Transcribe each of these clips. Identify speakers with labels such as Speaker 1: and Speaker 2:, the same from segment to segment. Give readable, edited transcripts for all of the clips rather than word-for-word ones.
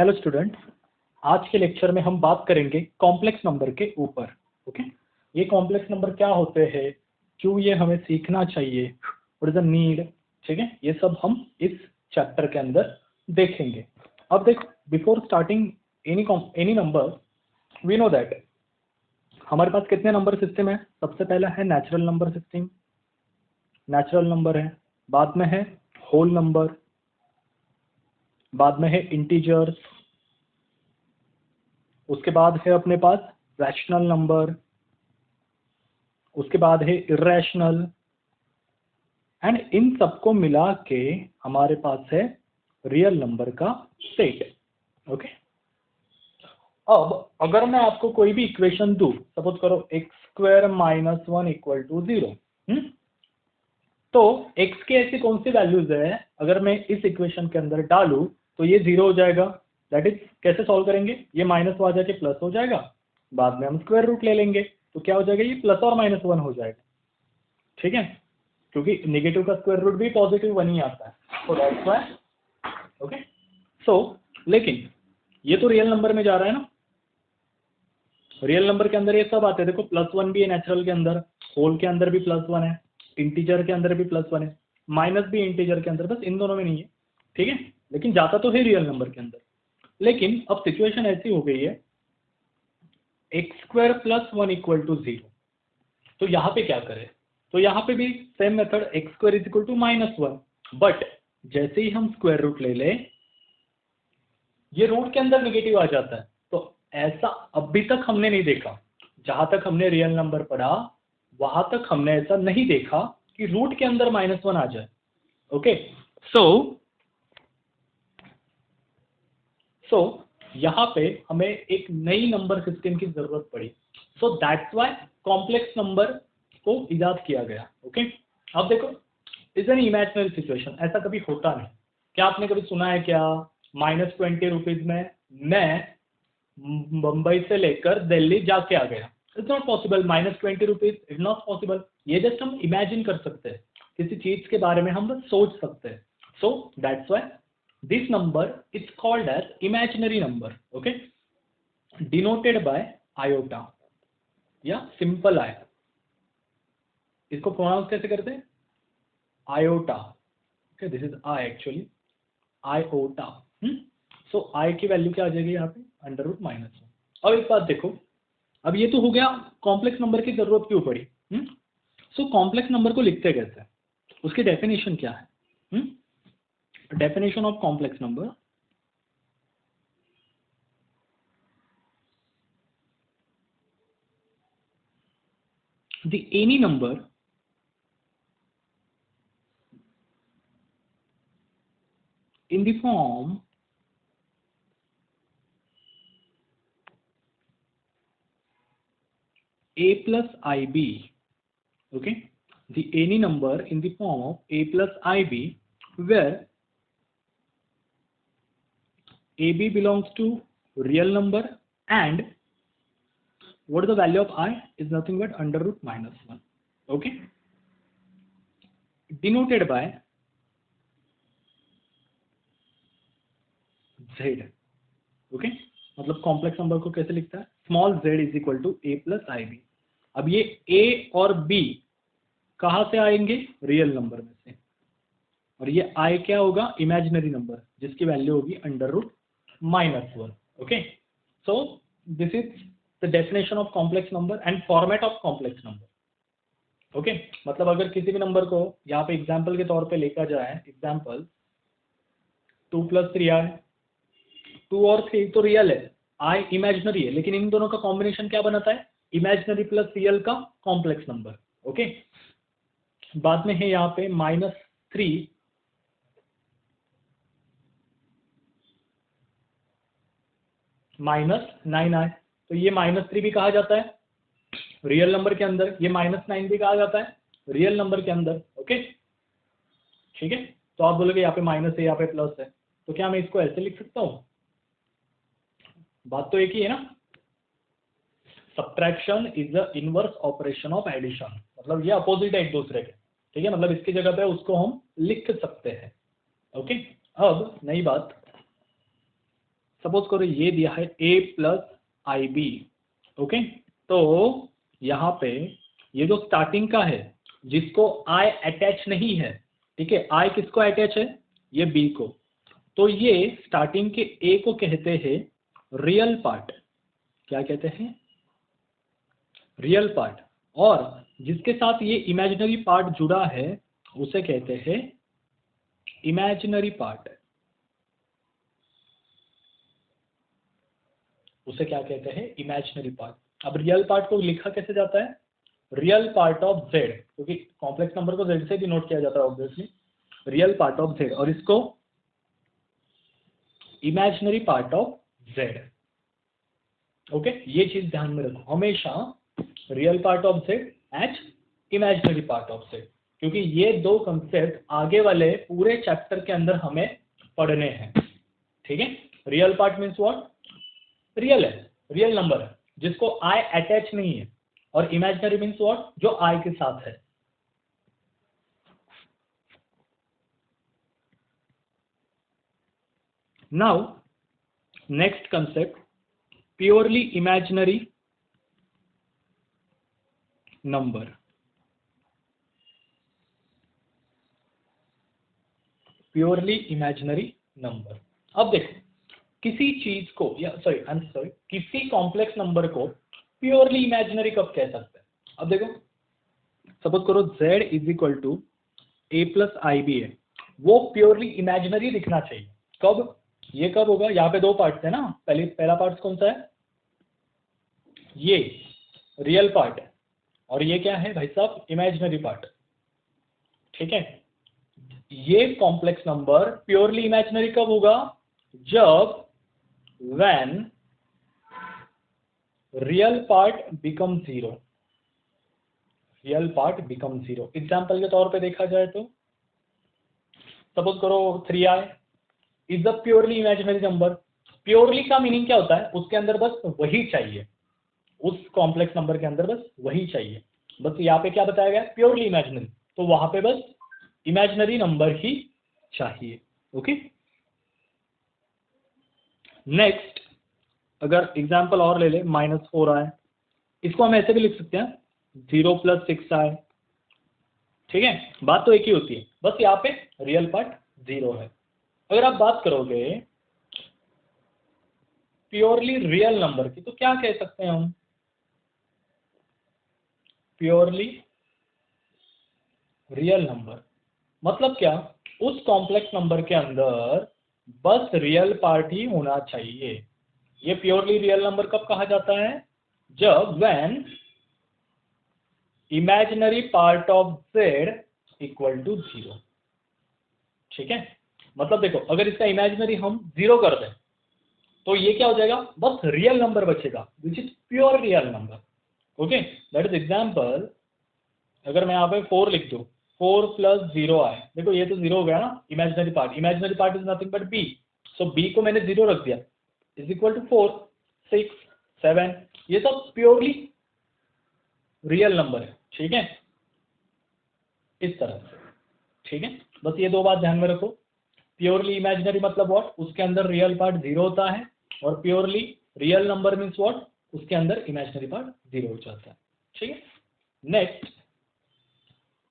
Speaker 1: Hello student, आज के lecture में हम बात करेंगे कॉम्प्लेक्स नंबर के ऊपर। ओके, ये कॉम्प्लेक्स नंबर क्या होते हैं, क्यों ये हमें सीखना चाहिए, व्हाट इज द नीड, ठीक है, ये सब हम इस चैप्टर के अंदर देखेंगे। अब देखो, before starting any number we know that हमारे पास कितने नंबर सिस्टम है। सबसे पहला है natural number system, natural number है, बाद में है होल नंबर, बाद में है इंटीजर्स, उसके बाद है अपने पास रैशनल नंबर, उसके बाद है इर्रेशनल, एंड इन सबको मिला के हमारे पास है रियल नंबर का सेट। ओके, अब अगर मैं आपको कोई भी इक्वेशन दूं, सपोज करो x square minus 1 equal to 0, तो x की ऐसी कौन सी वैल्यूज है अगर मैं इस इक्वेशन के अंदर डालूं तो ये 0 हो जाएगा। दैट इज कैसे सॉल्व करेंगे, ये माइनस आ जाके प्लस हो जाएगा, बाद में हम स्क्वायर रूट ले लेंगे तो क्या हो जाएगा, ये प्लस और माइनस 1 हो जाएगा। ठीक है, क्योंकि नेगेटिव का स्क्वायर रूट भी पॉजिटिव 1 ही आता है, तो दैट्स व्हाई। ओके, सो लेकिन ये तो रियल नंबर में जा रहा है ना, रियल नंबर के अंदर ये सब आते हैं। देखो +1 भी है नेचुरल के अंदर, होल के अंदर भी +1 है, इंटीजर के अंदर भी +1 है, माइनस भी इंटीजर के अंदर, बस इन दोनों में नहीं है। ठीक है, लेकिन जाता तो है रियल नंबर के अंदर। लेकिन अब सिचुएशन ऐसी हो गई है x square plus 1 equal to 0, तो यहाँ पे क्या करें, तो यहाँ पे भी same method x square is equal to -1, but जैसे ही हम स्क्वायर रूट ले ले ये रूट के अंदर नेगेटिव आ जाता है। तो ऐसा अभी तक हमने नहीं देखा, जहां तक हमने रियल नंबर पढ़ा वहां तक हमने ऐसा नहीं देखा कि रूट के अंदर -1 आ जाए। ओके, सो यहां पे हमें एक नई नंबर सिस्टम की जरूरत पड़ी, so that's why complex number को इजाद किया गया। ओके, अब देखो इज एन इमेजिनरी सिचुएशन, ऐसा कभी होता नहीं। क्या आपने कभी सुना है क्या, -20 रुपीज में मैं मुंबई से लेकर दिल्ली जाके आ गया? It's not possible. -20 rupees is not possible. ये जस्ट हम इमेजिन कर सकते हैं, किसी चीज के बारे में हम बस सोच सकते हैं। So that's why this number is called as imaginary number, okay, denoted by iota या simple i। इसको प्रोनाउंस कैसे करते हैं, iota। okay, this is i actually, iota। So i की वैल्यू क्या आ जाएगी यहाँ पे, √-1। अब एक बात देखो, अब ये तो हो गया कॉम्प्लेक्स नंबर की जरूरत क्यों पड़ी। सो कॉम्प्लेक्स नंबर को लिखते कैसे, उसकी डेफिनेशन क्या है। Definition of complex number: the any number in the form a plus ib, okay, the any number in the form of a plus ib where ab belongs to real number and what is the value of I is nothing but √-1, okay, denoted by z। okay, मतलब complex number को कैसे लिखता है, small z is equal to a plus ib। अब ये a और b कहां से आएंगे, रियल नंबर में से, और ये i क्या होगा, इमेजिनरी नंबर जिसकी वैल्यू होगी √-1। Okay, so this is the definition of complex number and format of complex number. Okay, मतलब अगर किसी भी नंबर को यहाँ पे एग्जाम्पल के तौर पे लेकर जाए, एग्जाम्पल 2 + 3i, 2 और 3 तो रियल है, i इमेजिनरी है, लेकिन इन दोनों का कॉम्बिनेशन क्या बनाता है, इमेजिनरी प्लस रियल का कॉम्प्लेक्स नंबर। ओके, बाद में है यहाँ पे -3 -9i, तो ये -3 भी कहा जाता है रियल नंबर के अंदर, ये -9 भी कहा जाता है रियल नंबर के अंदर। ओके, ठीक है, तो आप बोलोगे यहाँ पे माइनस है यहाँ पे प्लस है, तो क्या मैं इसको ऐसे लिख सकता हूँ, बात तो एक ही है ना। Subtraction is the inverse operation of addition, मतलब ये अपोजिट है एक दूसरे के। ठीक है, मतलब इसकी जगह पे उसको हम लिख सकते हैं। ओके, अब नई बात, सपोज करो ये दिया है a plus i b, okay. तो यहाँ पे ये जो स्टार्टिंग का है जिसको i अटैच नहीं है, ठीक है, i किसको अटैच है, ये b को, तो ये स्टार्टिंग के a को कहते हैं रियल पार्ट। क्या कहते हैं, रियल पार्ट। और जिसके साथ ये इमेजिनरी पार्ट जुड़ा है उसे कहते हैं इमेजिनरी पार्ट। उसे क्या कहते हैं, इमेजिनरी पार्ट। अब रियल पार्ट को लिखा कैसे जाता है, रियल पार्ट ऑफ z, क्योंकि कॉम्प्लेक्स नंबर को z से डिनोट किया जाता है obviously, real part of z, और इसको imaginary part of z, okay. ये चीज ध्यान में रखो हमेशा, real part of z and imaginary part of z, क्योंकि ये दो कंसेप्ट आगे वाले पूरे चैप्टर के अंदर हमें पढ़ने हैं, ठीक है। Real part means what, real है, रियल नंबर है जिसको i अटैच नहीं है, और इमेजिनरी मीन्स व्हाट, जो i के साथ है। Now next concept, purely imaginary number. Purely imaginary number. अब देखो किसी चीज को, या सॉरी किसी कॉम्प्लेक्स नंबर को प्योरली इमेजिनरी कब कह सकते हैं। अब देखो सपोज करो z is equal to a plus i b है, वो प्योरली इमेजिनरी दिखना चाहिए। कब, ये कब होगा, यहाँ पे दो पार्ट है ना, पहला पार्ट कौन सा है, ये रियल पार्ट है, और ये क्या है भाई साहब, इमेजिनरी पार्ट, ठीक है। ये कॉम्प्लेक्स नंबर प्योरली इमेजिनरी कब होगा, जब when real part become zero, real part become zero. Example के तौर पे देखा जाए तो सपोज करो 3i is the purely imaginary number. Purely का मीनिंग क्या होता है, उसके अंदर बस वही चाहिए, उस कॉम्प्लेक्स नंबर के अंदर बस वही चाहिए। बस यहाँ पे क्या बताया गया, प्योरली इमेजिनरी, तो वहां पे बस इमेजिनरी नंबर ही चाहिए, ओके। नेक्स्ट अगर एग्जाम्पल और ले ले, -4i, इसको हम ऐसे भी लिख सकते हैं 0 + 6i, ठीक है, बात तो एक ही होती है, बस यहाँ पे रियल पार्ट 0 है। अगर आप बात करोगे प्योरली रियल नंबर की, तो क्या कह सकते हैं हम, प्योरली रियल नंबर मतलब क्या, उस कॉम्प्लेक्स नंबर के अंदर बस रियल पार्ट ही होना चाहिए। ये प्योरली रियल नंबर कब कहा जाता है, जब when imaginary part of z equal to 0, ठीक है। मतलब देखो अगर इसका इमेजिनरी हम 0 कर दें तो ये क्या हो जाएगा, बस रियल नंबर बचेगा, which is pure real number, okay. That is example, अगर मैं यहाँ पे 4 लिख दूं, 4 + 0i, देखो ये तो 0 हो गया ना, imaginary part is nothing but b, so b को मैंने 0 रख दिया, इज इक्वल टू 4, 6, 7, ये सब प्योरली रियल नंबर है, ठीक है, इस तरह से, ठीक है। बस ये दो बात ध्यान में रखो, प्योरली इमेजिनरी मतलब व्हाट, उसके अंदर रियल पार्ट 0 होता है, और purely real number means what, उसके अंदर इमेजिनरी पार्ट 0 हो जाता है, ठीक है। नेक्स्ट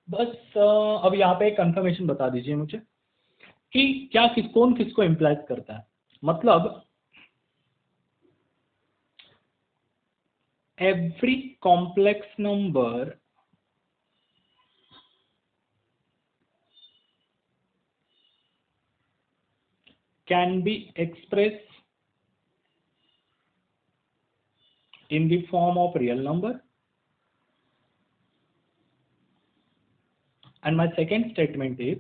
Speaker 1: बस अब यहाँ पे एक कंफर्मेशन बता दीजिए मुझे कि क्या कौन किसको इम्प्लाइज करता है। मतलब every complex number can be expressed in the form of real number, and my second statement is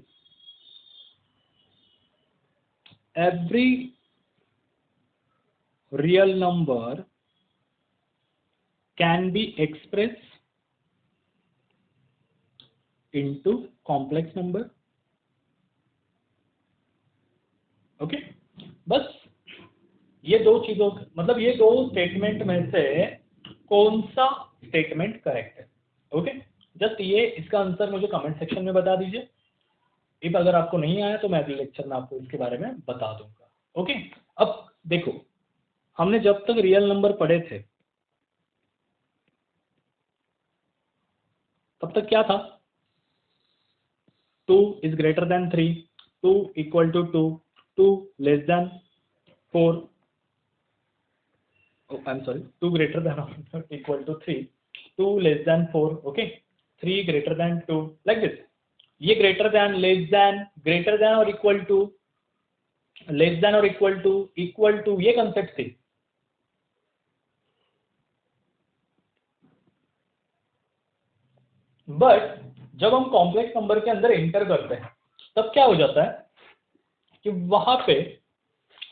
Speaker 1: every real number can be expressed into complex number, okay. बस ये दो चीजों, मतलब ये दो स्टेटमेंट में से कौन सा स्टेटमेंट करेक्ट है, ओके। जस्ट ये इसका आंसर मुझे कमेंट सेक्शन में बता दीजिए। इफ अगर आपको नहीं आया तो मैं अगले लेक्चर में आपको इसके बारे में बता दूंगा, ओके। अब देखो हमने जब तक रियल नंबर पढ़े थे तब तक क्या था, 2 is greater than 3, 2 equal to 2, 2 less than 4, oh I'm sorry, 2 greater than or equal to 3, 2 less than 4, okay, 3 greater than 2, like this. ये greater than, less than, greater than or equal to, less than or equal to ये concept थी। But जब हम complex number के अंदर enter करते हैं तब क्या हो जाता है कि वहां पे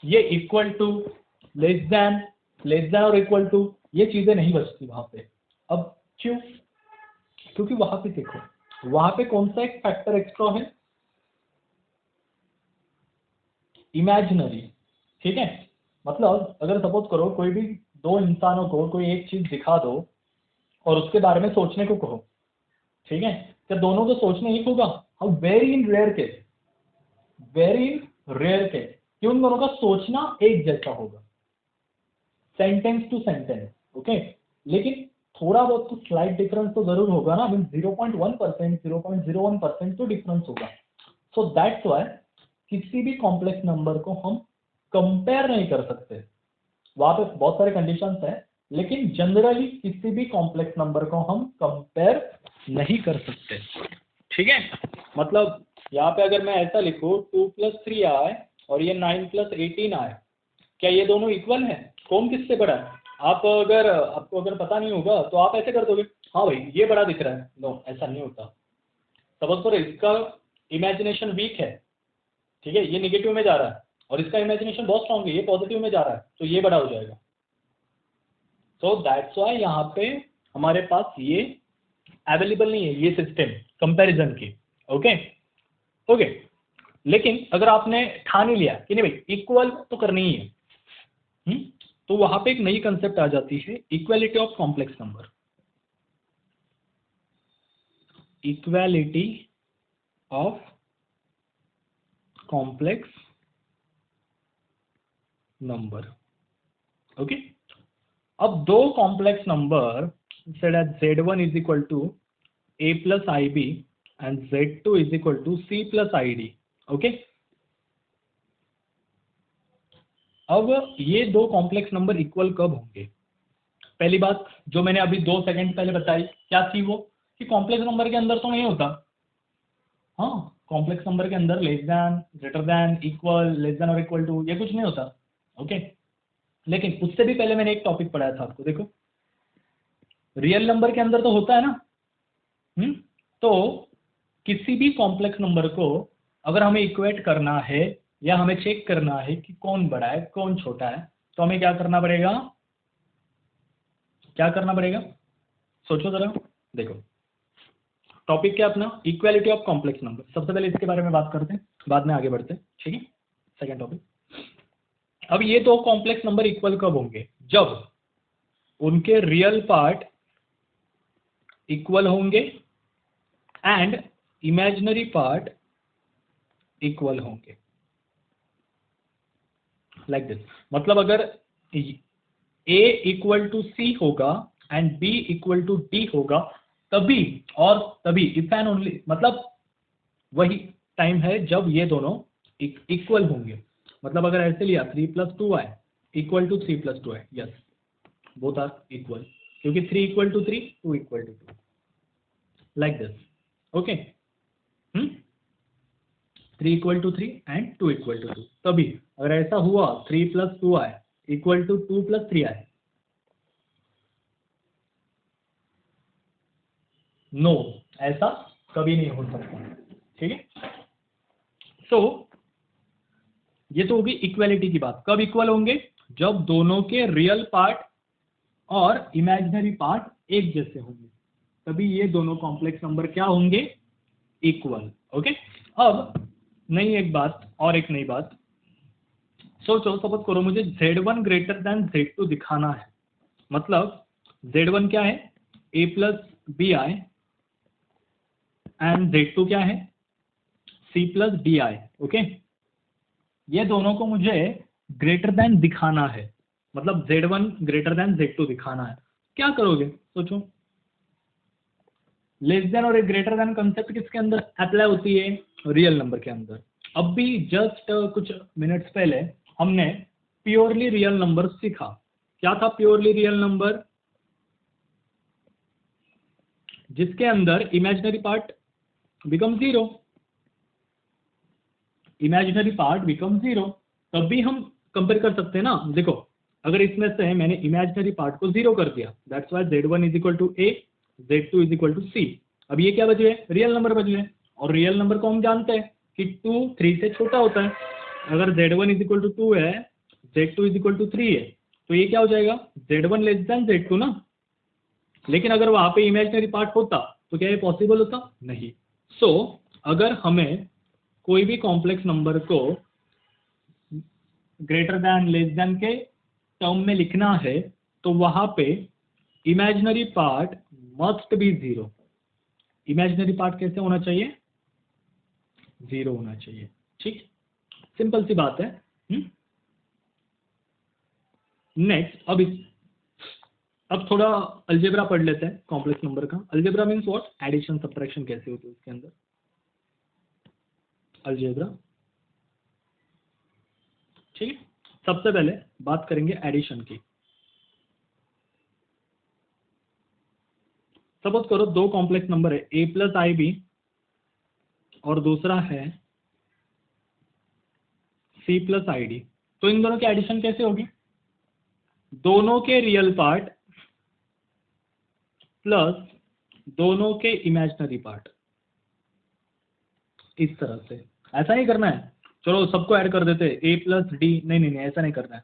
Speaker 1: ये इक्वल टू, लेस देन और इक्वल टू ये चीजें नहीं बचती वहां पे। अब क्यों? क्योंकि वहां पे देखो, वहां पे कौन सा एक फैक्टर एक्स्ट्रा है, इमेजिनरी, ठीक है। मतलब अगर सपोज करो कोई भी दो इंसानों को कोई एक चीज दिखा दो और उसके बारे में सोचने को कहो, ठीक है, क्या दोनों को सोचने ही होगा? How very in rare case, very in rare case कि उन दोनों का सोचना एक जैसा होगा, सेंटेंस टू सेंटेंस, ओके। लेकिन थोड़ा बहुत तो स्लाइट डिफरेंस तो जरूर होगा ना, 0.1%, 0.01% तो डिफरेंस होगा। सो दैट्स व्हाई किसी भी कॉम्प्लेक्स नंबर को हम कंपेयर नहीं कर सकते। वहां पे बहुत सारे कंडीशंस है, लेकिन जनरली किसी भी कॉम्प्लेक्स नंबर को हम कंपेयर नहीं कर सकते, ठीक है। मतलब यहाँ पे अगर मैं ऐसा लिखूं 2 + 3 आए और ये 9 + 18 आए, क्या ये दोनों इक्वल है? कौन किससे बड़ा है? आपको अगर पता नहीं होगा तो आप ऐसे कर दोगे, हाँ भाई ये बड़ा दिख रहा है। नो, ऐसा नहीं होता। सपोज करो इसका इमेजिनेशन वीक है, ठीक है, ये निगेटिव में जा रहा है, और इसका इमेजिनेशन बहुत स्ट्रॉन्ग है, ये पॉजिटिव में जा रहा है, तो ये बड़ा हो जाएगा। सो दैट्स व्हाई यहाँ पे हमारे पास ये अवेलेबल नहीं है, ये सिस्टम कंपैरिजन की, ओके ओके। लेकिन अगर आपने ठान ही लिया कि नहीं भाई इक्वल तो करनी ही है, तो वहां पे एक नई कंसेप्ट आ जाती है, equality of complex number. Equality of complex number, okay. अब दो complex number said as z1 is equal to a plus ib and z2 is equal to c plus id, okay. अब ये दो कॉम्प्लेक्स नंबर इक्वल कब होंगे? पहली बात जो मैंने अभी 2 सेकंड पहले बताई, क्या थी वो, कि कॉम्प्लेक्स नंबर के अंदर तो नहीं होता। हाँ, कॉम्प्लेक्स नंबर के अंदर less than, greater than, equal, less than और इक्वल टू ये कुछ नहीं होता, ओके। लेकिन उससे भी पहले मैंने एक टॉपिक पढ़ाया था आपको, देखो रियल नंबर के अंदर तो होता है ना। तो किसी भी कॉम्प्लेक्स नंबर को अगर हमें इक्वेट करना है या हमें चेक करना है कि कौन बड़ा है कौन छोटा है, तो हमें क्या करना पड़ेगा? क्या करना पड़ेगा? सोचो जरा, देखो टॉपिक क्या अपना, इक्वालिटी ऑफ कॉम्प्लेक्स नंबर। सबसे पहले इसके बारे में बात करते हैं, बाद में आगे बढ़ते हैं, ठीक है। Second topic. अब ये दो कॉम्प्लेक्स नंबर इक्वल कब होंगे? जब उनके रियल पार्ट इक्वल होंगे एंड इमेजिनरी पार्ट इक्वल होंगे, लाइक दिस। मतलब अगर a इक्वल टू सी होगा and b equal to d होगा, तभी और तभी, इफ एंड ओनली, मतलब वही टाइम है जब ये दोनों इक्वल होंगे। मतलब अगर ऐसे लिया 3 + 2 आए इक्वल टू 3 + 2 है, यस बोथ आर इक्वल, क्योंकि 3 = 3, 2 = 2, लाइक दिस, ओके। 3 = 3 एंड 2 = 2। तभी अगर ऐसा हुआ 3 + 2 आए इक्वल टू 2 + 3 आए, नो, ऐसा कभी नहीं हो सकता, ठीक है। सो ये तो होगी इक्वालिटी की बात। कब इक्वल होंगे? जब दोनों के रियल पार्ट और इमेजिनरी पार्ट एक जैसे होंगे, तभी ये दोनों कॉम्प्लेक्स नंबर क्या होंगे? Equal, okay. अब नई एक बात और एक नई बात सोचो, सपोज करो मुझे z1 ग्रेटर देन z2 दिखाना है। मतलब z1 क्या है? a + bi एंड z2 क्या है? c + di, okay. ये दोनों को मुझे ग्रेटर देन दिखाना है। मतलब Z1 ग्रेटर देन Z2 दिखाना है। क्या करोगे सोचो। लेस देन और ग्रेटर देन कंसेप्ट किसके अंदर अप्लाई होती है? रियल नंबर के अंदर। अब भी जस्ट कुछ मिनट्स पहले हमने प्योरली रियल नंबर सीखा। क्या था प्योरली रियल नंबर? जिसके अंदर imaginary part become zero, imaginary part become zero. तब भी हम कंपेयर कर सकते हैं ना। देखो अगर इसमें से मैंने इमेजिनरी पार्ट को जीरो कर दिया, that's why Z1 is equal to a, Z2 is equal to c. अब ये क्या बच गए? रियल नंबर बच गए। और रियल नंबर को हम जानते हैं कि 2 3 से छोटा होता है। अगर Z1 इज इक्वल टू 2 है, Z2 इज इक्वल टू 3 है, तो ये क्या हो जाएगा? Z1 लेस देन Z2 ना। लेकिन अगर वहां पे इमेजिनरी पार्ट होता तो क्या ये पॉसिबल होता? नहीं। सो अगर हमें कोई भी कॉम्प्लेक्स नंबर को ग्रेटर देन लेस देन के टर्म में लिखना है तो वहां पे imaginary part must be zero. Imaginary part कैसे होना चाहिए? जीरो होना चाहिए। ठीक, सिंपल सी बात है। नेक्स्ट अब थोड़ा अलजेब्रा पढ़ लेते हैं कॉम्प्लेक्स नंबर का। Algebra means what? Addition subtraction कैसे होती है उसके अंदर, अलजेब्रा। ठीक है, सबसे पहले बात करेंगे एडिशन की। सपोज करो दो कॉम्प्लेक्स नंबर है a प्लस आई बी और दूसरा है c प्लस आई डी। तो इन दोनों की एडिशन कैसे होगी? दोनों के रियल पार्ट प्लस दोनों के इमेजिनरी पार्ट, इस तरह से। ऐसा नहीं करना है चलो सबको ऐड कर देते a प्लस डी, नहीं नहीं नहीं, ऐसा नहीं करना है।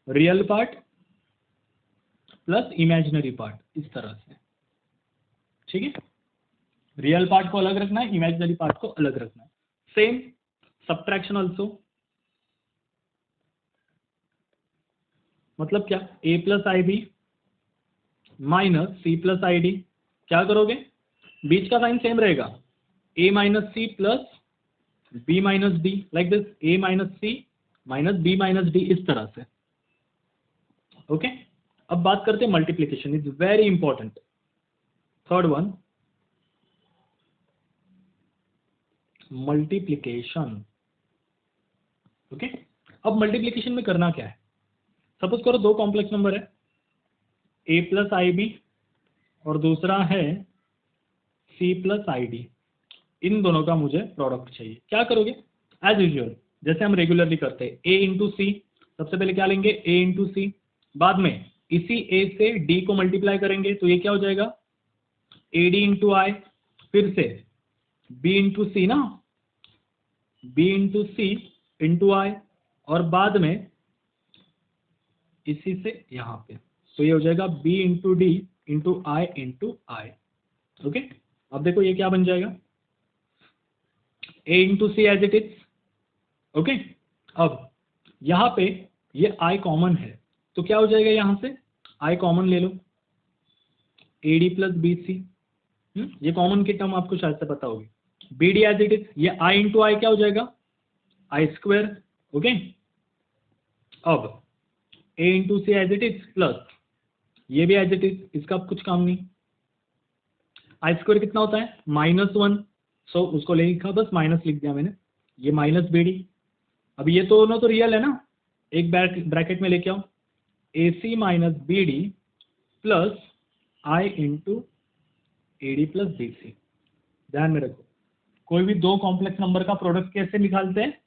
Speaker 1: Real part plus imaginary part, इस तरह से। ठीक है, रियल पार्ट को अलग रखना है, इमेजिनरी पार्ट को अलग रखना है। Same subtraction also. मतलब क्या? a plus i b minus c plus i d. क्या करोगे? बीच का साइन सेम रहेगा, a minus c plus b minus d, like this, a minus c minus b minus d, इस तरह से। ओके, अब बात करते हैं multiplication, is very important. Third one, multiplication. Okay, अब मल्टीप्लीकेशन में करना क्या है? सपोज करो दो कॉम्प्लेक्स नंबर है a प्लस आई बी और दूसरा है c प्लस आई डी। इन दोनों का मुझे प्रोडक्ट चाहिए। क्या करोगे? एज यूजुअल जैसे हम रेगुलरली करते हैं, a इंटू सी। सबसे पहले क्या लेंगे? a इंटू सी। बाद में इसी a से d को मल्टीप्लाई करेंगे तो ये क्या हो जाएगा? ad इंटू आई। फिर से b इंटू सी ना, b इंटू सी इंटू आई, और बाद में इसी से यहां पे, तो ये हो जाएगा b into d into i into i. Okay, अब देखो ये क्या बन जाएगा? a into c as it is. Okay, अब यहां पे ये i कॉमन है तो क्या हो जाएगा? यहां से i कॉमन ले लो, ad प्लस बी सी। ये कॉमन की टर्म आपको शायद से पता होगी। B d as it is, ये i इंटू आई क्या हो जाएगा? I square. ओके, अब a into c as it is plus ये भी एज इट इज, इसका कुछ काम नहीं। आई स्क्वायर कितना होता है? -1, सो उसको ले लिखा, बस माइनस लिख दिया मैंने, ये माइनस बी डी। अब ये तो दोनों तो रियल है ना, एक ब्रैकेट में लेके आओ, a c minus b d plus i into a d plus b c. ध्यान में रखो, कोई भी दो कॉम्प्लेक्स नंबर का प्रोडक्ट कैसे निकालते हैं?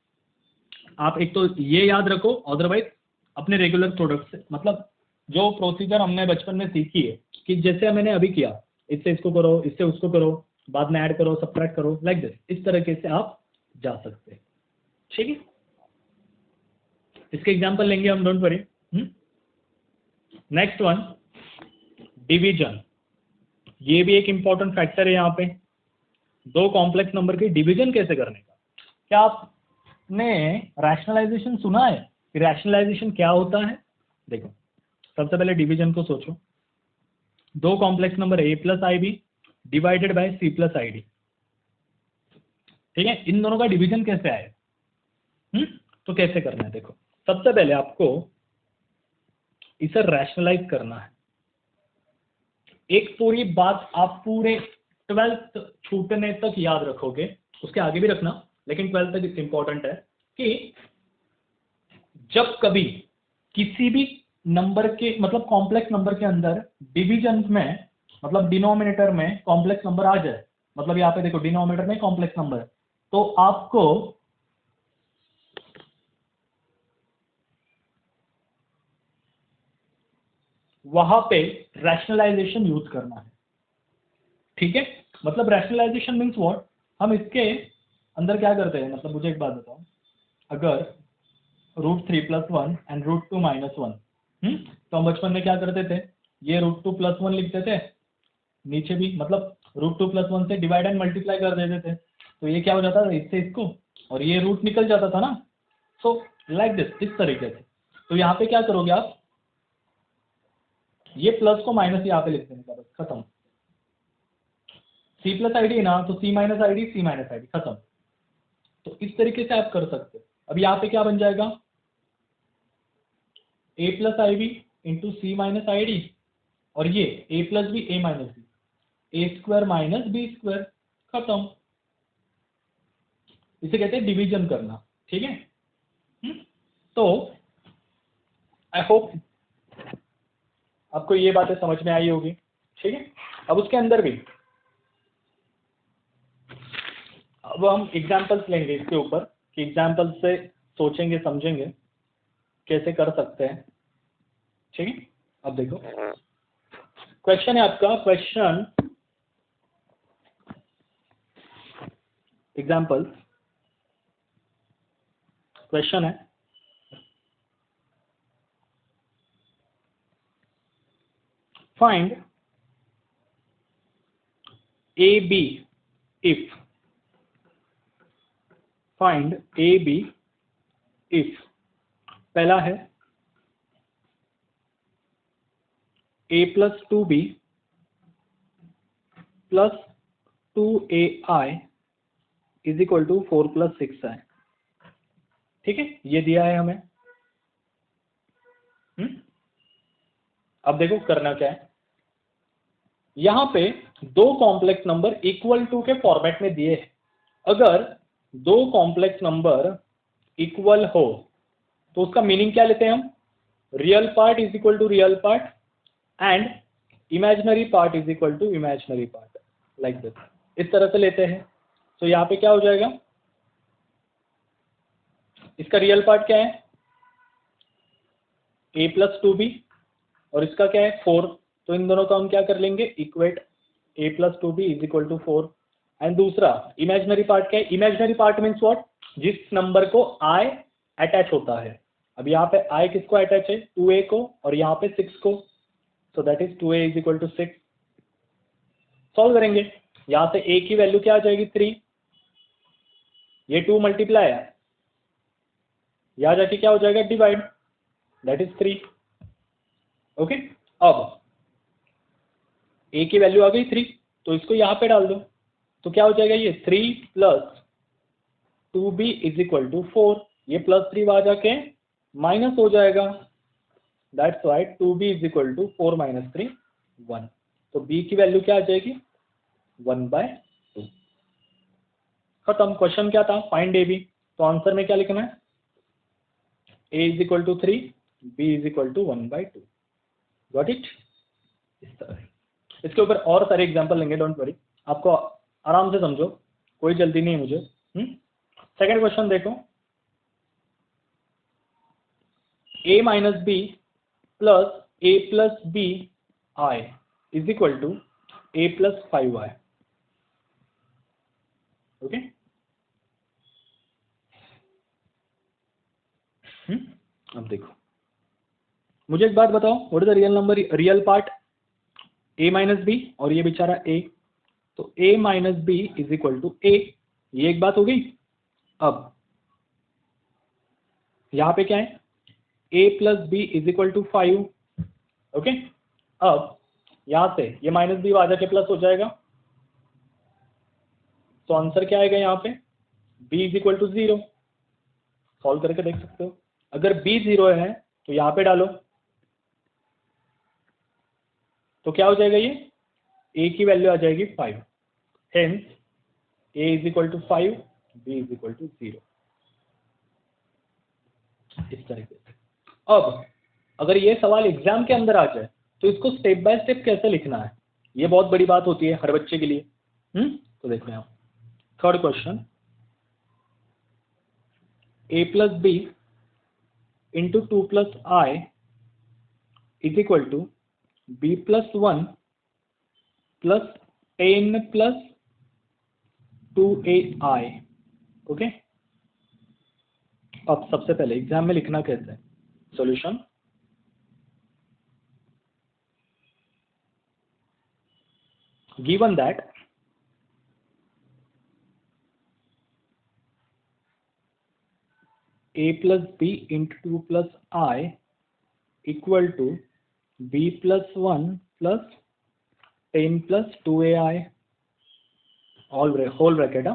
Speaker 1: आप एक तो ये याद रखो, अदरवाइज अपने रेगुलर प्रोडक्ट से, मतलब जो प्रोसीजर हमने बचपन में सीखी है कि जैसे मैंने अभी किया, इससे इसको करो, इससे उसको करो, बाद में ऐड करो, सब्ट्रैक्ट करो, लाइक दिस, इस तरीके से आप जा सकते हैं। ठीक है, इसके एग्जांपल लेंगे हम, don't worry. Next one, division. ये भी एक इंपॉर्टेंट फैक्टर है यहाँ पे, दो कॉम्प्लेक्स नंबर की डिवीजन कैसे करने का। क्या आपने रैशनलाइजेशन सुना है कि रैशनलाइजेशन क्या होता है? देखो सबसे पहले डिवीजन को सोचो, दो complex number a plus i b divided by c plus i d. ठीक है, इन दोनों का डिवीजन कैसे आए? तो कैसे करना है? देखो सबसे पहले आपको इसे रैशनलाइज करना है। एक पूरी बात आप पूरे 12th छूटने तक याद रखोगे, उसके आगे भी रखना, लेकिन 12th तक इंपॉर्टेंट है कि जब कभी किसी भी नंबर के मतलब कॉम्प्लेक्स नंबर के अंदर डिवीजन में मतलब डिनोमिनेटर में कॉम्प्लेक्स नंबर आ जाए, मतलब यहाँ पे देखो डिनोमिनेटर में कॉम्प्लेक्स नंबर, तो आपको वहां पे रैशनलाइजेशन यूज करना है। ठीक है, मतलब रैशनलाइजेशन मीन्स व्हाट, हम इसके अंदर क्या करते हैं, मतलब मुझे एक बात बताओ, अगर √3 + 1 एंड √2 - 1, तो हम बचपन में क्या करते थे, ये √2 + 1 लिखते थे, नीचे भी मतलब √2 + 1 से डिवाइड एंड मल्टीप्लाई कर देते थे, तो ये क्या हो जाता था इससे इसको, और ये रूट निकल जाता था ना। सो लाइक दिस, इस तरीके से। तो यहाँ पे क्या करोगे आप, ये प्लस को माइनस यहाँ पे लिख देने का, बस खत्म। C + ID ना, तो C - ID, C - ID, खत्म। तो इस तरीके से आप कर सकते हो। अब यहाँ पे क्या बन जाएगा, A + IB × C - ID, और ये A + B, A - B, A² - B², खत्म। इसे कहते हैं डिवीजन करना। ठीक है, तो आई होप आपको ये बातें समझ में आई होगी। ठीक है, अब उसके अंदर भी अब हम एग्जाम्पल्स लेंगे इसके ऊपर, कि एग्जाम्पल्स से सोचेंगे समझेंगे कैसे कर सकते हैं। ठीक है, अब देखो क्वेश्चन है आपका, क्वेश्चन एग्जाम्पल क्वेश्चन है, find AB if, find AB if, पहला है A + 2B + 2AI = 4 + 6I। ठीक है, ये दिया है हमें। अब देखो करना क्या है, यहां पे दो कॉम्प्लेक्स नंबर इक्वल टू के फॉर्मेट में दिए हैं। अगर दो कॉम्प्लेक्स नंबर इक्वल हो तो उसका मीनिंग क्या लेते हैं हम, real part = real part and imaginary part = imaginary part, like this, इस तरह से लेते हैं। तो यहाँ पे क्या हो जाएगा, इसका रियल पार्ट क्या है A + 2B, और इसका क्या है 4, तो इन दोनों का हम क्या कर लेंगे इक्वेट, A + 2B = 4। एंड दूसरा इमेजिनरी पार्ट क्या है, इमेजिनरी पार्ट मीन्स व्हाट, जिस नंबर को I अटैच होता है। अब यहाँ पे I किसको अटैच है, 2A को, और यहाँ पे 6 को, so that is 2A = 6। Solve करेंगे, यहाँ से A की वैल्यू क्या आ जाएगी 3, ये 2 मल्टीप्लाई है, यहाँ जाके क्या हो जाएगा डिवाइड, दैट इज 3। ओके, अब A की वैल्यू आ गई 3, तो इसको यहाँ पे डाल दो, तो क्या हो जाएगा ये 3 + 2B = 4, ये +3 वहां जाके माइनस हो जाएगा, दैट्स वाई 2B = 4 - 3 1। तो B की वैल्यू क्या आ जाएगी 1/2। खत्म। क्वेश्चन क्या था, फाइंड AB, तो आंसर में क्या लिखना है, A = 3, B = 1/2। गॉट इट, इस तरह। इसके ऊपर और सारे एग्जांपल लेंगे, डोंट वरी, आपको आराम से समझो, कोई जल्दी नहीं है मुझे। सेकंड क्वेश्चन देखो, A - B + A + BI = A + 5I। Okay, अब देखो मुझे एक बात बताओ, what is the real number, real part A - B, और ये बेचारा A, तो A - B = A, ये एक बात हो गई। अब यहाँ पे क्या है, A + B = 5। ओके, अब यहाँ से ये -B आ जाके प्लस हो जाएगा, तो आंसर क्या आएगा यहाँ पे, B = 0। सॉल्व करके देख सकते हो, अगर B 0 है तो यहाँ पे डालो, तो क्या हो जाएगा, ये a की वैल्यू आ जाएगी 5, hence a is equal to 5, b is equal to 0। इस तरीके से। अब अगर ये सवाल एग्जाम के अंदर आ जाए तो इसको स्टेप बाय स्टेप कैसे लिखना है, ये बहुत बड़ी बात होती है हर बच्चे के लिए। तो देखो यहाँ third question, a plus b into 2 plus i is equal to b plus 1 plus 10 plus 2ai। Okay, अब सबसे पहले एग्जाम में लिखना कैसे है, solution given that a plus b into 2 plus I equal to b plus 1 plus 10 plus 2ai whole bracket.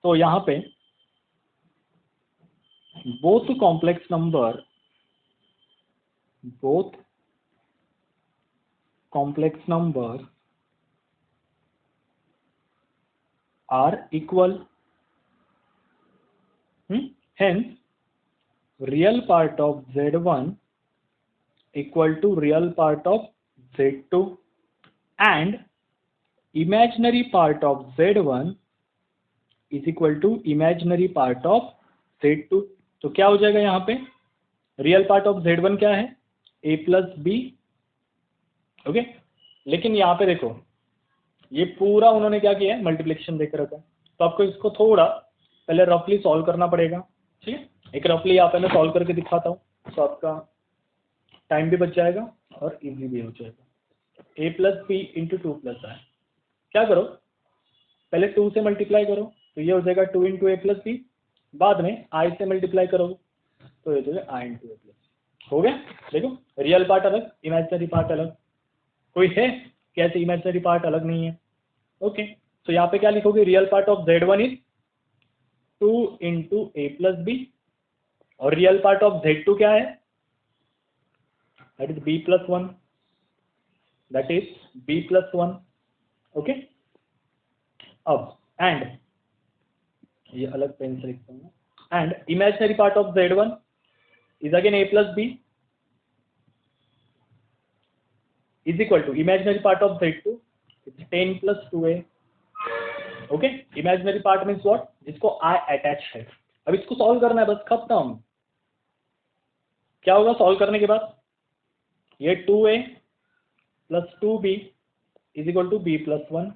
Speaker 1: तो यहाँ पे both complex number are equal, hence real part of z1 equal to real part of z2 and imaginary part of z1 is equal to imaginary part of z2। तो क्या हो जाएगा यहाँ पे, real part of z1 क्या है, a plus B. Okay, लेकिन यहाँ पे देखो ये पूरा उन्होंने क्या किया है, मल्टीप्लिकेशन देकर रखा है, तो आपको इसको थोड़ा पहले रफली सॉल्व करना पड़ेगा। ठीक है, एक रफली यहाँ पे मैं सॉल्व करके दिखाता हूँ, तो आपका टाइम भी बच जाएगा और इजी भी हो जाएगा। a plus b into 2 plus i, क्या करो पहले 2 से मल्टीप्लाई करो तो ये हो जाएगा 2 इंटू ए प्लस बी, बाद में i से मल्टीप्लाई करो तो ये हो जाएगा i इंटू ए प्लस। हो गया, देखो रियल पार्ट अलग, इमेजिनरी पार्ट अलग, कोई है कैसे इमेजिनरी पार्ट अलग नहीं है। ओके, तो यहाँ पे क्या लिखोगे, real part of z1 is 2 into a plus b और रियल पार्ट ऑफ z2 क्या है, that is b plus 1, that is b plus 1। Okay, अब एंड ये अलग पेन से लिखता हूँ, and imaginary part of z1 is again a plus b is equal to imaginary part of z2 it's 10 plus 2a। Okay, imaginary part means what, जिसको i attach है। अब इसको सॉल्व करना है, बस खत्म। क्या होगा सॉल्व करने के बाद, ये 2a plus 2b is equal to b plus 1,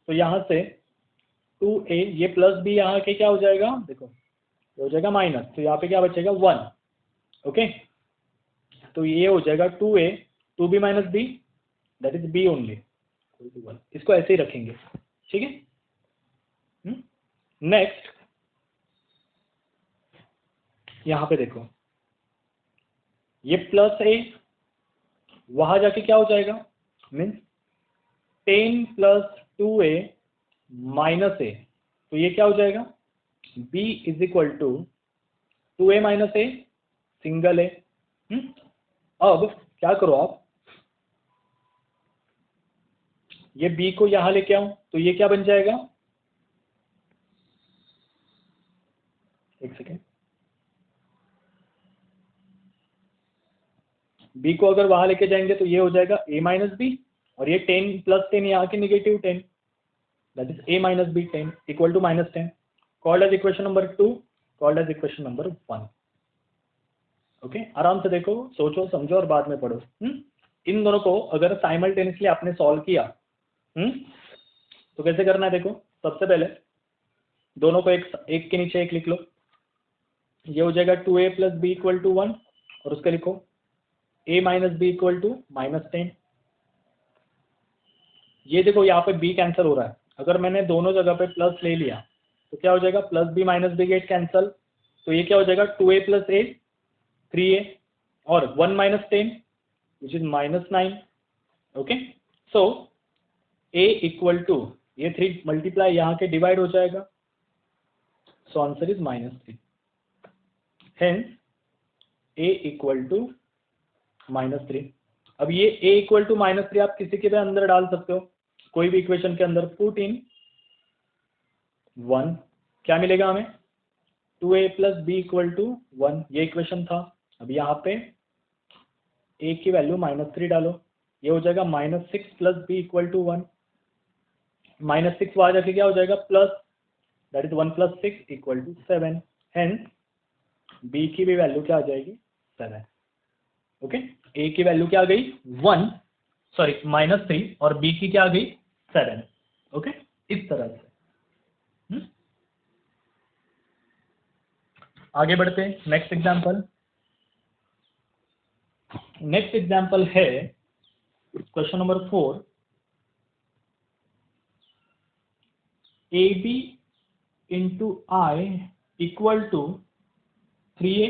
Speaker 1: तो यहां से 2a ये प्लस b यहाँ के क्या हो जाएगा, देखो ये हो जाएगा माइनस, तो यहाँ पे क्या बचेगा 1। ओके, तो ये हो जाएगा 2a 2b minus b that is b only, इसको ऐसे ही रखेंगे। ठीक है, नेक्स्ट यहां पे देखो ये प्लस a वहां जाके क्या हो जाएगा, means 10 plus 2a minus a, तो ये क्या हो जाएगा b is equal to 2a minus a single a। अब क्या करो आप, ये b को यहां लेके आओ तो ये क्या बन जाएगा, एक सेकेंड, b को अगर वहां लेके जाएंगे तो ये हो जाएगा a माइनस बी और ये 10 प्लस 10 यहाँ के negative 10 that is a minus b 10 equal to minus 10, called as equation number 2, called as equation number 1। Okay, आराम से देखो, सोचो समझो और बाद में पढ़ो। इन दोनों को अगर साइमल्टेनियसली आपने सॉल्व किया तो कैसे करना है, देखो सबसे पहले दोनों को एक के नीचे एक लिख लो, ये हो जाएगा 2a plus B equal to 1 और उसका लिखो a minus b equal to minus 10। ये देखो यहाँ पे b कैंसिल हो रहा है, अगर मैंने दोनों जगह पे प्लस ले लिया तो क्या हो जाएगा, plus b minus b get cancel, तो ये क्या हो जाएगा 2a प्लस a 3a और 1 minus 10 which is minus 9। Okay, so a equal to ये 3 मल्टीप्लाई यहाँ के डिवाइड हो जाएगा, so answer is -3, hence a equal to -3। अब ये a इक्वल टू -3 आप किसी के भी अंदर डाल सकते हो, कोई भी इक्वेशन के अंदर। पुट इन 1, क्या मिलेगा हमें? 2a plus B equal to 1, ये इक्वेशन था। अब यहाँ पे a की वैल्यू -3 डालो, ये हो जाएगा -6 प्लस बी इक्वल टू 1। -6 वहां जाके क्या हो जाएगा? Plus, that is 1 plus 6 equal to 7। Hence b की भी वैल्यू क्या आ जाएगी? 7। ओके, a की वैल्यू क्या आ गई? 1, सॉरी -3, और b की क्या आ गई? 7। ओके, इस तरह से। आगे बढ़ते हैं, नेक्स्ट एग्जाम्पल। नेक्स्ट एग्जाम्पल है question number 4। AB into I equal to 3A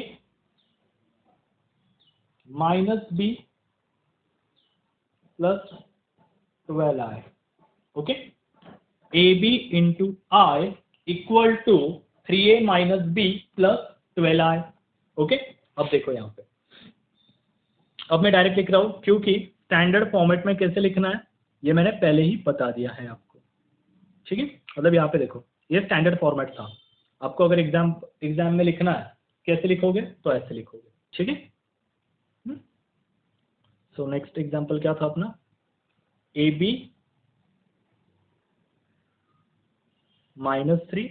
Speaker 1: minus B plus 12I। Okay, AB into I equal to 3A minus B plus 12I। Okay, अब देखो यहाँ पे, अब मैं डायरेक्ट लिख रहा हूं क्योंकि स्टैंडर्ड फॉर्मेट में कैसे लिखना है ये मैंने पहले ही बता दिया है आपको। ठीक है, मतलब यहाँ पे देखो, ये स्टैंडर्ड फॉर्मेट था। आपको अगर एग्जाम में लिखना है कैसे लिखोगे? तो ऐसे लिखोगे। ठीक है। सो नेक्स्ट एग्जाम्पल क्या था अपना? AB -3,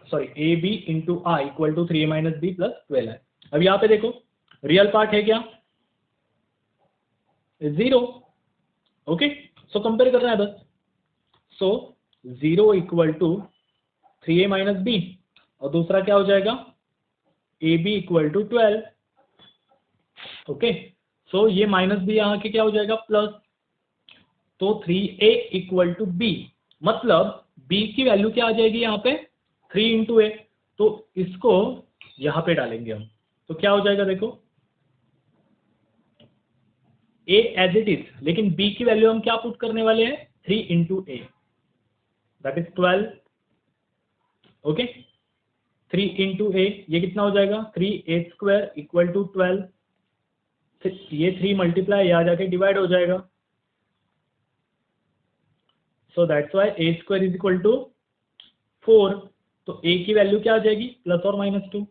Speaker 1: sorry AB into I equal to 3A minus B plus 12I। अब यहाँ पे देखो, रियल पार्ट है क्या? 0। ओके, सो कंपेयर करना है बस। So 0 equal to 3A minus B, और दूसरा क्या हो जाएगा? AB equal to 12। Okay, so ये माइनस बी यहाँ के क्या हो जाएगा? प्लस। तो 3A इक्वल टू B, मतलब B की वैल्यू क्या आ जाएगी यहाँ पे? 3 इंटू ए। तो इसको यहाँ पे डालेंगे हम, तो क्या हो जाएगा? देखो, A एज इट इज, लेकिन B की वैल्यू हम क्या पुट करने वाले हैं? 3 into a, that is 12। Okay, 3 into a, ये कितना हो जाएगा? 3A² equal to 12। ये 3 मल्टीप्लाई यहाँ जाके डिवाइड हो जाएगा। So that's why A² is equal to 4। तो A की वैल्यू क्या आ जाएगी? प्लस और -2।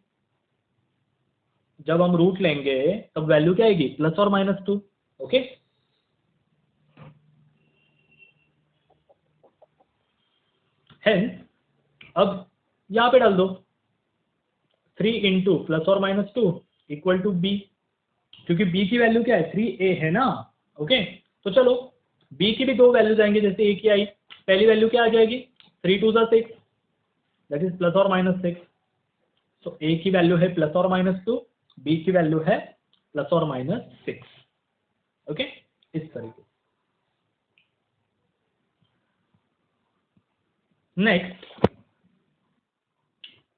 Speaker 1: जब हम रूट लेंगे तब वैल्यू क्या आएगी? प्लस और -2। ओके, हेंस अब यहां पे डाल दो 3 इंटू प्लस और -2 इक्वल टू B, क्योंकि B की वैल्यू क्या है? 3A है ना। ओके, तो चलो B की भी दो वैल्यूज आएंगे जैसे A की आई। पहली वैल्यू क्या आ जाएगी? 3 2 6, दैट इज प्लस और -6। तो A की वैल्यू है प्लस और -2, B की वैल्यू है प्लस और -6। ओके, इस तरीके। Next,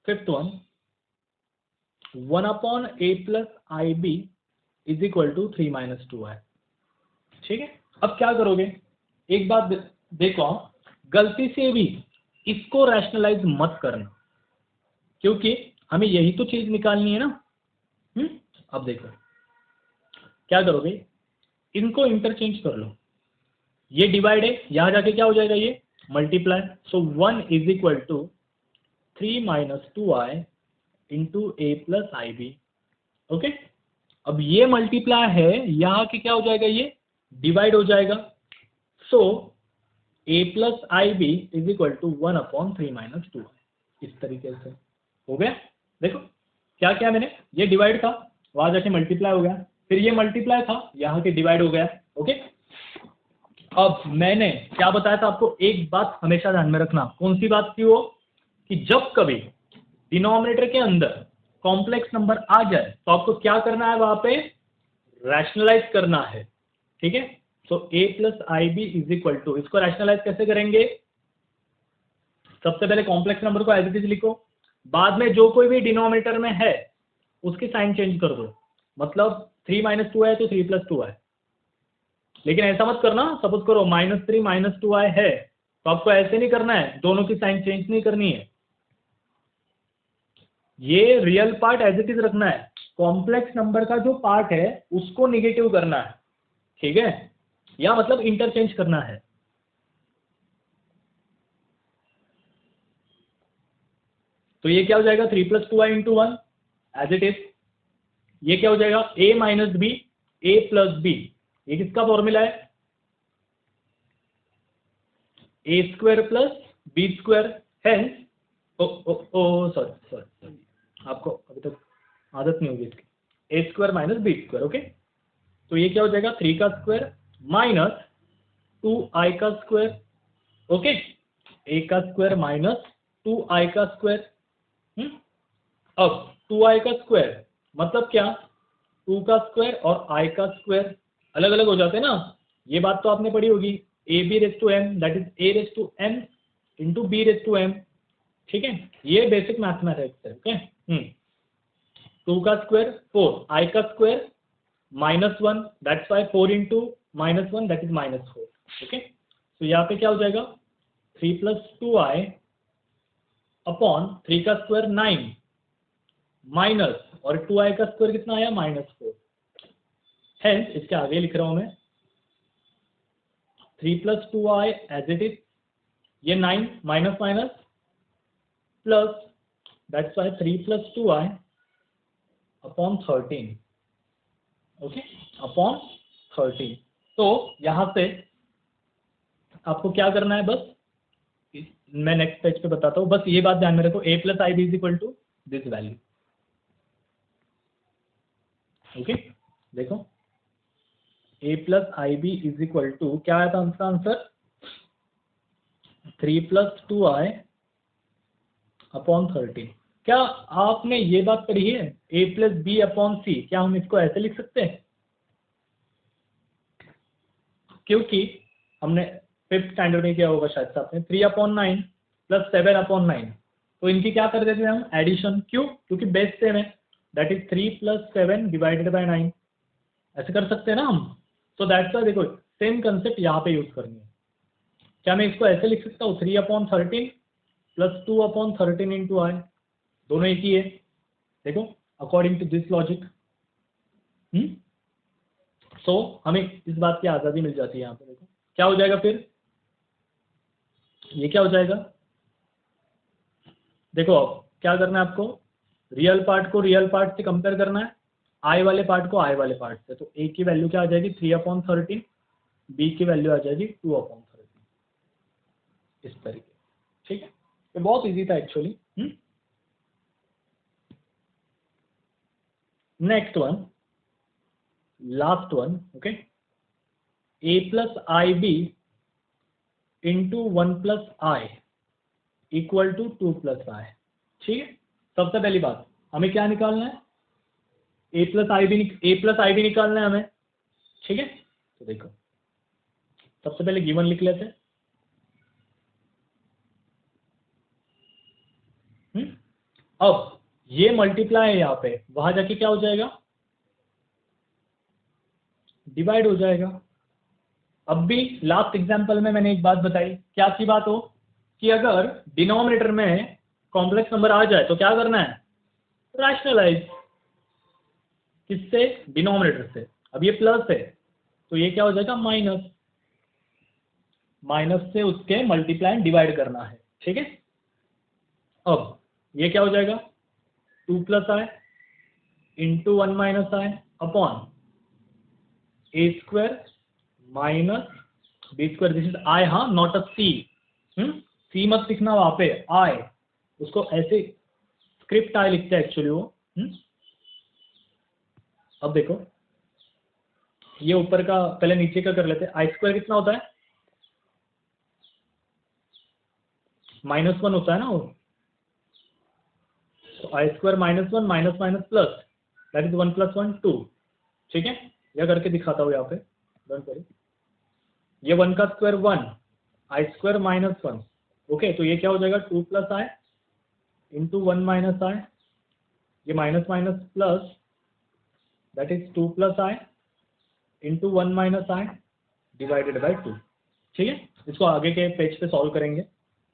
Speaker 1: fifth one, 1/a plus IB is equal to 3 - 2i। ठीक है, अब क्या करोगे? एक बात देखो, गलती से भी इसको रैशनलाइज मत करना, क्योंकि हमें यही तो चीज निकालनी है ना। अब देखो क्या करोगे, इनको इंटरचेंज कर लो। ये डिवाइड है, यहां जाके क्या हो जाएगा? ये multiply. So 1 is equal to 3 - 2i into a plus IB। Okay, अब ये मल्टीप्लाई है, यहां के क्या हो जाएगा? ये डिवाइड हो जाएगा। So a plus IB is equal to 1/3 - 2i। इस तरीके से हो गया। देखो क्या क्या मैंने, ये डिवाइड था, वहां जाके मल्टीप्लाई हो गया, फिर ये मल्टीप्लाई था, यहाँ के डिवाइड हो गया। ओके, अब मैंने क्या बताया था आपको? एक बात हमेशा ध्यान में रखना। कौन सी बात थी वो? कि जब कभी डिनोमिनेटर के अंदर कॉम्प्लेक्स नंबर आ जाए तो आपको क्या करना है? वहां पे रैशनलाइज करना है। ठीक है, so a plus IB is equal to, इसको रैशनलाइज कैसे करेंगे? सबसे पहले कॉम्प्लेक्स नंबर को एज इट इज लिखो, बाद में जो कोई भी डिनोमिनेटर में है उसकी साइन चेंज कर दो। मतलब 3 - 2 है तो 3 + 2 है, लेकिन ऐसा मत करना। सपोज करो -3 - 2i है, तो आपको ऐसे नहीं करना है, दोनों की साइन चेंज नहीं करनी है, ये real part as it is रखना है। कॉम्प्लेक्स नंबर का जो पार्ट है उसको निगेटिव करना है, ठीक है, या मतलब इंटरचेंज करना है। तो ये क्या हो जाएगा 3 + 2i × 1 एज इट इज। ये क्या हो जाएगा a - b a + b, ये किसका फॉर्मूला है a² + b²। हेंस सॉरी आपको अभी तक आदत नहीं होगी इसकी, a² - b²। ओके, तो ये क्या हो जाएगा 3 का square minus 2i²। Okay, a² - 2i²। अब 2i² मतलब क्या, 2 का स्क्वायर और i² अलग अलग हो जाते हैं ना, ये बात तो आपने पढ़ी होगी। ab⁻m that is a⁻m × b⁻m, ठीक है, ये बेसिक मैथमेटिक्स है। ओके, 2 का square 4, i² -1 that's why 4 × -1 that is -4। Okay, तो यहाँ पे क्या हो जाएगा 3 + 2i अपॉन 3 का स्क्वायर 9 माइनस और 2i का स्क्वायर कितना आया -4। हेंस इसके आगे लिख रहा हूं मैं 3 + 2i एज इट इज, ये 9 minus minus plus that's why 3 + 2i upon 13। Okay, upon 13। तो यहां से आपको क्या करना है, बस मैं नेक्स्ट पेज पे बताता हूं, बस ये बात ध्यान में रखो a + ib = this value. Okay, देखो a + ib = क्या आया था इसका आंसर 3 + 2i अपॉन 13। क्या आपने ये बात पढ़ी है a + b अपॉन c, क्या हम इसको ऐसे लिख सकते हैं, क्योंकि हमने 5th स्टैंडर्ड में किया होगा शायद से आपने 3/9 + 7/9, तो इनकी क्या कर देते हैं हम एडिशन, क्यों, क्योंकि बेस सेम है, दैट इज 3 + 7 / 9, ऐसे कर सकते हैं ना हम। तो दैट्स वाई देखो सेम कंसेप्ट यहाँ पे यूज करनी है। क्या मैं इसको ऐसे लिख सकता हूँ 3/13 + 2/13 × i, दोनों एक ही है, देखो अकॉर्डिंग टू दिस लॉजिक। सो हमें इस बात की आज़ादी मिल जाती है यहाँ पे। देखो क्या हो जाएगा फिर, ये क्या हो जाएगा, देखो अब क्या करना है आपको, रियल पार्ट को रियल पार्ट से कंपेयर करना है, आई वाले पार्ट को आई वाले पार्ट से। तो ए की वैल्यू क्या आ जाएगी 3/13, बी की वैल्यू आ जाएगी 2/13, इस तरीके, ठीक है। ये बहुत इजी था actually. Next one, last one. Okay, a + ib × 1 + i = 2 + i, ठीक है। सबसे पहली बात हमें क्या निकालना है, a + ib निकालना है हमें, ठीक है। तो देखो सबसे पहले गिवन लिख लेते हैं। अब ये मल्टीप्लाई है यहाँ पे, वहां जाके क्या हो जाएगा डिवाइड हो जाएगा। अब भी लास्ट एग्जांपल में मैंने एक बात बताई, क्या सी बात हो कि अगर डिनोमिनेटर में कॉम्प्लेक्स नंबर आ जाए तो क्या करना है रैशनलाइज, किससे डिनोमिनेटर से। अब ये प्लस है तो ये क्या हो जाएगा माइनस, माइनस से उसके मल्टीप्लाई डिवाइड करना है, ठीक है। अब ये क्या हो जाएगा 2 + i × 1 - i upon a² - b², this is i, हाँ, नॉट अ c। सी मत लिखना वहां पे, i, उसको ऐसे स्क्रिप्ट आई लिखते हैं एक्चुअली वो। अब देखो ये ऊपर का पहले नीचे का कर लेते हैं, i² कितना होता है -1 होता है ना वो, तो i² -1 minus minus plus that is 1 + 1 2, ठीक है। यह करके दिखाता हूँ यहाँ पे, डोंट वरी। ये 1 का स्क्वायर 1, i² -1, ओके, तो ये क्या हो जाएगा 2 + i × 1 - i, ये minus minus plus that is 2 + i × 1 - i divided by 2, ठीक है। इसको आगे के पेज पे सॉल्व करेंगे,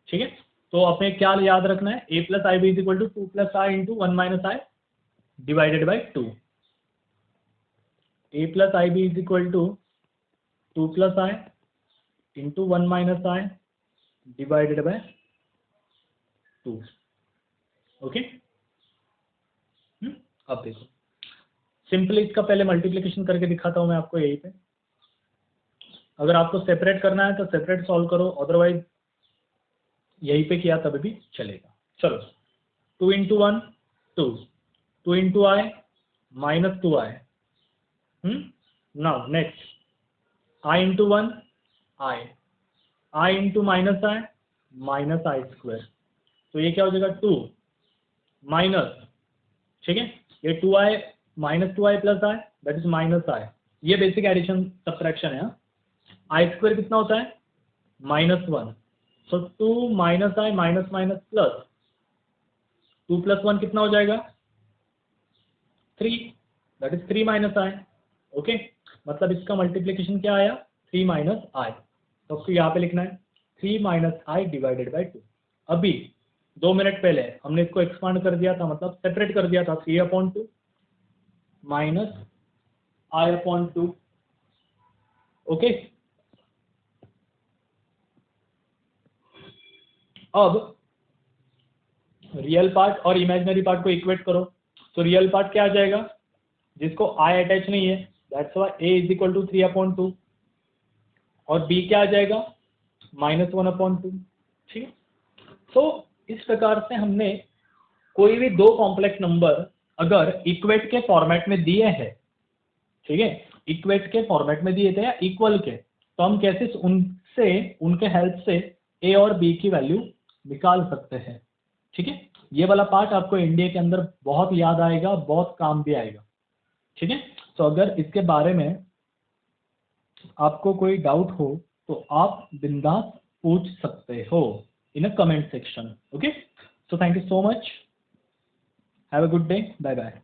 Speaker 1: ठीक है। तो अपने क्या याद रखना है a + ib = 2 + i × 1 - i divided by 2। a plus i b is equal to 2 plus i into 1 minus i divided by 2। Okay, अब देखो सिंपली इसका पहले मल्टीप्लिकेशन करके दिखाता हूं मैं आपको यहीं पे। अगर आपको सेपरेट करना है तो सेपरेट सॉल्व करो, अदरवाइज यहीं पे किया तब भी चलेगा। चलो 2 into 1 2, 2 into I minus 2 I. Now next I into 1 I, I into minus I square. तो ये क्या हो जाएगा 2 माइनस, ठीक है, ये 2i minus 2i plus i that is minus i. ये बेसिक एडिशन सब्ट्रैक्शन है। आई स्क्वायर कितना होता है -1, सो 2 माइनस आई माइनस माइनस प्लस 2 प्लस 1 कितना हो जाएगा 3, that is 3 minus I. Okay, मतलब इसका मल्टीप्लिकेशन क्या आया 3 माइनस आई। तो आपको यहाँ पे लिखना है 3 माइनस आई डिवाइडेड बाई 2। अभी 2 मिनट पहले हमने इसको एक्सपांड कर दिया था, मतलब सेपरेट कर दिया था 3/2 माइनस i/2। ओके, अब रियल पार्ट और इमेजिनरी पार्ट को इक्वेट करो। तो रियल पार्ट क्या आ जाएगा, जिसको i अटैच नहीं है, that's why a is equal to 3/2 और b क्या आ जाएगा -1/2। ठीक है, तो इस प्रकार से हमने कोई भी दो कॉम्प्लेक्स नंबर अगर इक्वेट के फॉर्मेट में दिए हैं, ठीक है, इक्वेट के फॉर्मेट में दिए थे या इक्वल के, तो हम कैसे उनसे उनके हेल्प से a और b की वैल्यू निकाल सकते हैं। ठीक है, ये वाला पार्ट आपको इंडिया के अंदर बहुत याद आएगा, बहुत काम भी आएगा। ठीक है, तो अगर इसके बारे में आपको कोई डाउट हो तो आप बिंदास पूछ सकते हो in a comment section. Okay, so thank you so much, have a good day, bye bye.